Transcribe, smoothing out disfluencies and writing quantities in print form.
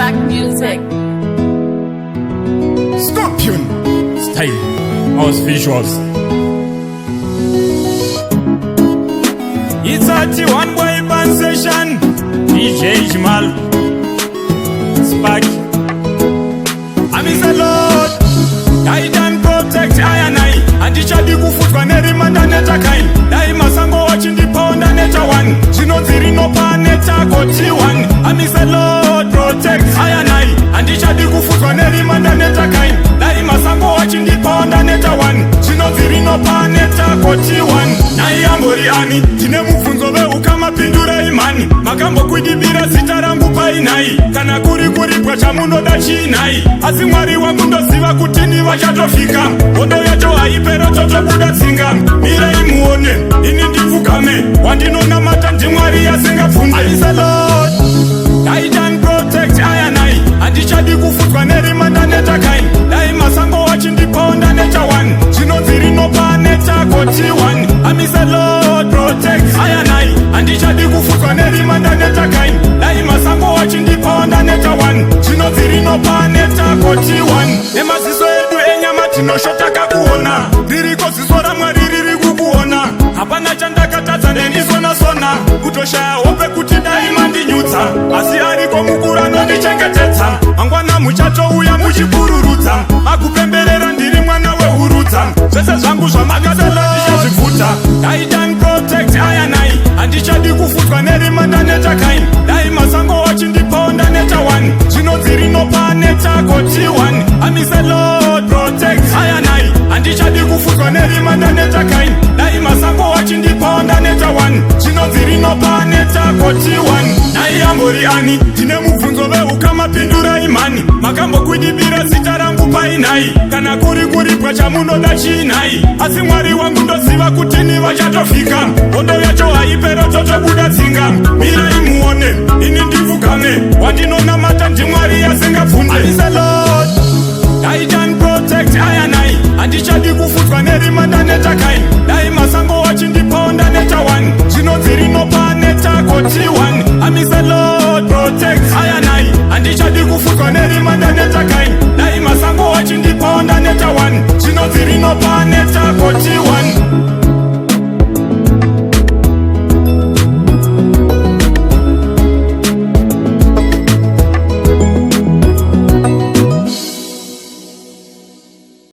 Black music. Scorpion style, house visuals. It's a T-1Ne Bouy band session. DJ Jamal Spark. I miss a lot. Guide and protect I and it shall be good for every man and neta kind. Dai masango watching the pound and neta one. She knows the no pan neta go T1. I miss a lot. Protect I and it shall be good for every man and neta kind. Dai masango watching the pound and neta one. She knows the no pan neta go T1. Nai ambori ani tine mufunzo be ukama pindura imani. Makambo kuidibira sitarangu painai. Kana kuri kwa chamuno da chinai. Azimwari wa mundo siva kutini wachatofika. Odo yacho haipero toto kuda singa. Mira imuone, ini ndivukame. Wandinona mata ndimwari ya singa funga. Alisa Lord, guide and protect I Andichadi kufutwa neri manda neta kain. Dai masango wachi ndiponda neta one. Chino ziri no pa neta koti one. Amisa Lord, protect I Andichadi kufutwa neri manda neta kain. Dai masango wachi ndiponda neta one. Chino ziri no pa neta koti one. Ema siso edu enyama tino shotaka kuona. Diriko sisora mwari riri kukuona. Hapana chandaka tata neni sona. Kutosha ope kutida imandi nyuta. Asi hariko mukura no nichengeteta. Angwana muchacho uya muchikururudza. Akupemberera ndiri mwana wehurudza. Zvese zvangu zvamagadala ndichazifuta. Guide and protect I Andichadi kufutwa neri manda neta kain. Dai masango wachindiponda neta one. Zvinonziri nopa neta koti one. Amise Lord protect I Andichadi kufutwa neri manda neta kain. Dai masango wachindiponda neta one. Zvinonziri nopa neta koti one. Nai ambori ani tine mubvunzo ukama pindura imani. Makambo kuidibira sitarangu painai. Kana kuri kwa chamunoda chinai. Asi mwari wangu ndoziva kutini wachatofika. Odo yacho haipero toto